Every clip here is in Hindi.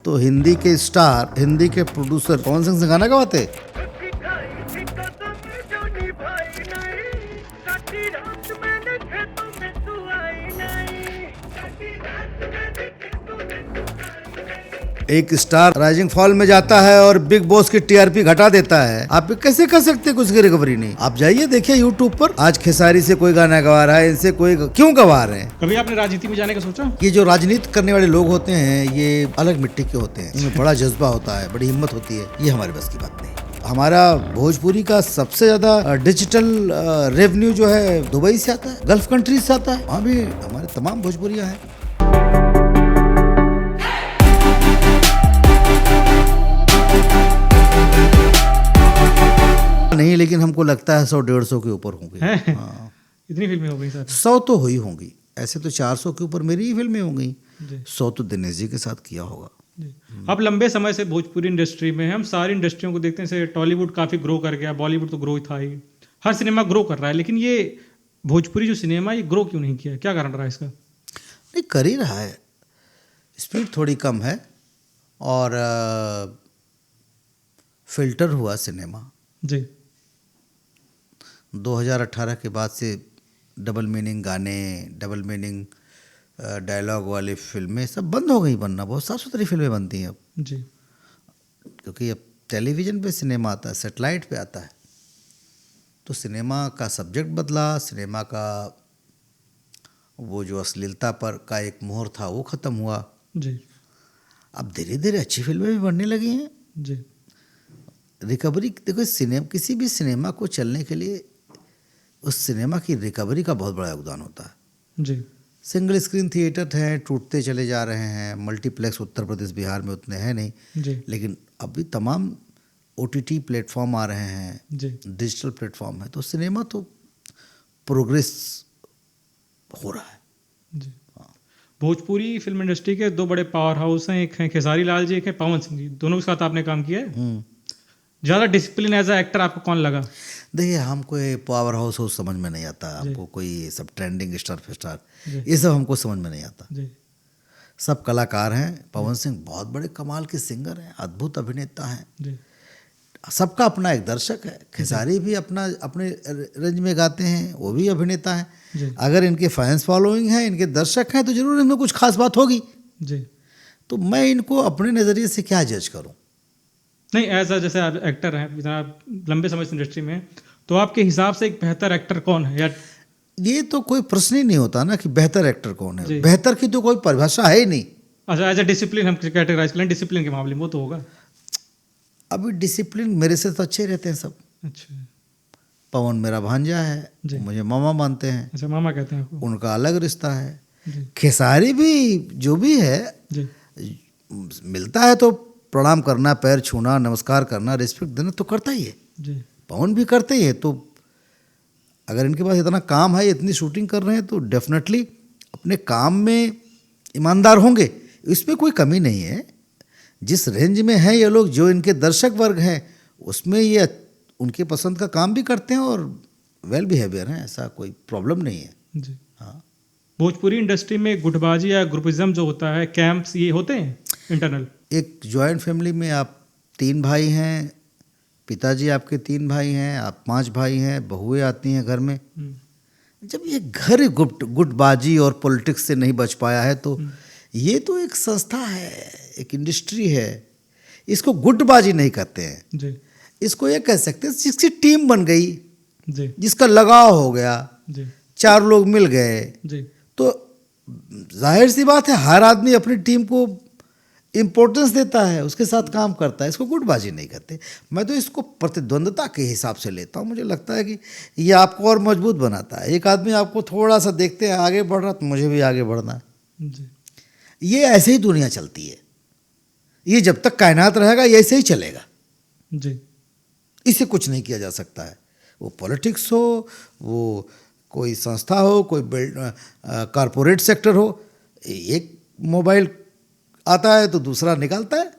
तो हिंदी के स्टार, हिंदी के प्रोड्यूसर पवन सिंह से गाना गवाते। एक स्टार राइजिंग फॉल में जाता है और बिग बॉस की टीआरपी घटा देता है। आप कैसे कर सकते हैं, कुछ की रिकवरी नहीं। आप जाइए देखिए यूट्यूब पर, आज खेसारी से कोई गाना गवा रहा है, इनसे कोई क्यों गवा रहे हैं। कभी आपने राजनीति में जाने का सोचा? ये जो राजनीति करने वाले लोग होते हैं ये अलग मिट्टी के होते हैं, इनमें बड़ा जज्बा होता है, बड़ी हिम्मत होती है। ये हमारे बस की बात नहीं। हमारा भोजपुरी का सबसे ज्यादा डिजिटल रेवेन्यू जो है दुबई से आता है, गल्फ कंट्रीज से आता है। वहाँ भी हमारे तमाम भोजपुरियाँ हैं। नहीं, लेकिन हमको लगता है 100-150 के ऊपर होंगे। हाँ। इतनी फिल्में हो गई सर? 100 तो हुई होंगी, ऐसे तो 400 के ऊपर मेरी ही फिल्में हो गई। 100 तो दिनेश जी के साथ किया होगा। आप लंबे समय से भोजपुरी इंडस्ट्री में हैं। हम सारी इंडस्ट्रियों को देखते हैं, जैसे टॉलीवुड काफ़ी ग्रो कर गया, बॉलीवुड तो ग्रो ही था ही, हर सिनेमा ग्रो कर रहा है, लेकिन ये भोजपुरी जो सिनेमा ये ग्रो क्यों नहीं किया? क्या कारण रहा है इसका? नहीं, कर ही रहा है, स्पीड थोड़ी कम है और फिल्टर हुआ सिनेमा जी। 2018 के बाद से डबल मीनिंग गाने, डबल मीनिंग डायलॉग वाली फिल्में सब बंद हो गई बनना। बहुत साफ सुथरी फिल्में बनती हैं अब जी, क्योंकि अब टेलीविज़न पे सिनेमा आता है, सेटेलाइट पे आता है, तो सिनेमा का सब्जेक्ट बदला, सिनेमा का वो जो अश्लीलता पर का एक मोहर था वो ख़त्म हुआ। जी, अब धीरे धीरे अच्छी फिल्में भी बनने लगी हैं। जी, रिकवरी देखो, सिनेमा किसी भी सिनेमा को चलने के लिए उस सिनेमा की रिकवरी का बहुत बड़ा योगदान होता है। जी, सिंगल स्क्रीन थिएटर हैं, टूटते चले जा रहे हैं। मल्टीप्लेक्स उत्तर प्रदेश बिहार में उतने हैं नहीं, जी, लेकिन अभी तमाम ओटीटी प्लेटफॉर्म आ रहे हैं, जी, डिजिटल प्लेटफॉर्म है, तो सिनेमा तो प्रोग्रेस हो रहा है। जी। भोजपुरी फिल्म इंडस्ट्री के दो बड़े पावर हाउस हैं, एक हैं खेसारी लाल जी, एक है पवन सिंह जी। दोनों के साथ आपने काम किया है। ज़्यादा डिसिप्लिन एज अ एक्टर आपको कौन लगा? देखिए, हमको ये पावर हाउस समझ में नहीं आता। हमको कोई ये सब ट्रेंडिंग स्टार फिस्टार ये सब हमको समझ में नहीं आता। जी, सब कलाकार हैं। पवन सिंह बहुत बड़े कमाल के सिंगर हैं, अद्भुत अभिनेता हैं। जी, सबका अपना एक दर्शक है। खेसारी भी अपना अपने रेंज में गाते हैं, वो भी अभिनेता हैं। जी, अगर इनके फैंस फॉलोइंग हैं, इनके दर्शक हैं, तो जरूर इनमें कुछ खास बात होगी। जी। तो मैं इनको अपने नज़रिए से क्या जज करूं। नहीं, ऐसा जैसे आप एक्टर हैं, इतना आप लंबे समय से इंडस्ट्री में हैं, तो आपके हिसाब से एक बेहतर एक्टर कौन है? या ये तो कोई प्रश्न ही नहीं होता ना कि बेहतर एक्टर कौन है। जी। बेहतर की तो कोई परिभाषा है ही नहीं। अच्छा, एज अ डिसिप्लिन हम कैटेगराइज करें, डिसिप्लिन के मामले में वो तो होगा। अभी डिसिप्लिन मेरे से तो अच्छे रहते हैं सब। अच्छा, पवन मेरा भांजा है, जी। मुझे मामा मानते हैं, अच्छा, मामा कहते हैं आपको? उनका अलग रिश्ता है। जी, खेसारी भी जो भी है, जी, मिलता है तो प्रणाम करना, पैर छूना, नमस्कार करना, रिस्पेक्ट देना तो करता ही है। जी, पवन भी करते ही है। तो अगर इनके पास इतना काम है, इतनी शूटिंग कर रहे हैं, तो डेफिनेटली अपने काम में ईमानदार होंगे, इसमें कोई कमी नहीं है। जिस रेंज में हैं ये लोग, जो इनके दर्शक वर्ग हैं, उसमें ये उनके पसंद का काम भी करते हैं और वेल बिहेवियर हैं, ऐसा कोई प्रॉब्लम नहीं है। जी। हाँ, भोजपुरी इंडस्ट्री में गुटबाजी या ग्रुपिज्म जो होता है, कैंप्स ये होते हैं इंटरनल? एक जॉइंट फैमिली में आप 3 भाई हैं, पिताजी आपके 3 भाई हैं, आप 5 भाई हैं, बहुएं आती हैं घर में। जब ये घर गुटबाजी और पॉलिटिक्स से नहीं बच पाया है, तो ये तो एक संस्था है, एक इंडस्ट्री है, इसको गुटबाजी नहीं कहते हैं जी, इसको ये कह सकते हैं जिसकी टीम बन गई, जी, जिसका लगाव हो गया, जी, 4 लोग मिल गए, जी, तो जाहिर सी बात है हर आदमी अपनी टीम को इम्पोर्टेंस देता है, उसके साथ काम करता है। इसको गुटबाजी नहीं कहते। मैं तो इसको प्रतिद्वंदता के हिसाब से लेता हूँ। मुझे लगता है कि ये आपको और मजबूत बनाता है। एक आदमी आपको थोड़ा सा देखते हैं आगे बढ़ रहा, तो मुझे भी आगे बढ़ना है। जी, ये ऐसे ही दुनिया चलती है। ये जब तक कायनात रहेगा ये ऐसे ही चलेगा। जी, इसे कुछ नहीं किया जा सकता है। वो पॉलिटिक्स हो, वो कोई संस्था हो, कोई कॉरपोरेट सेक्टर हो। एक मोबाइल आता है तो दूसरा निकालता है,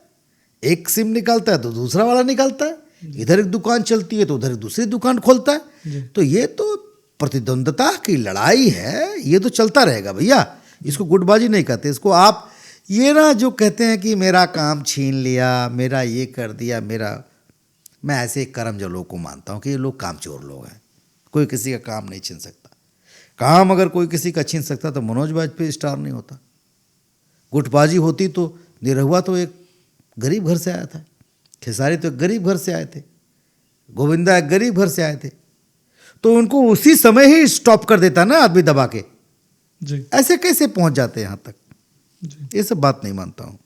एक सिम निकालता है तो दूसरा वाला निकालता है, इधर एक दुकान चलती है तो उधर एक दूसरी दुकान खोलता है। तो ये तो प्रतिद्वंदता की लड़ाई है, ये तो चलता रहेगा भैया। इसको गुटबाजी नहीं कहते। इसको आप ये ना जो कहते हैं कि मेरा काम छीन लिया, मेरा ये कर दिया, मेरा, मैं ऐसे कर्मजों लोगों को मानता हूँ कि ये लोग कामचोर लोग हैं। कोई किसी का काम नहीं छीन सकता। काम अगर कोई किसी का छीन सकता तो मनोज वाजपेयी स्टार नहीं होता। गुटबाजी होती तो निरहुआ तो एक गरीब घर से आया था, खेसारी तो एक गरीब घर से आए थे, गोविंदा एक गरीब घर से आए थे, तो उनको उसी समय ही स्टॉप कर देता ना आदमी दबा के। जी ऐसे कैसे पहुंच जाते हैं यहाँ तक? जी। ये सब बात नहीं मानता हूँ।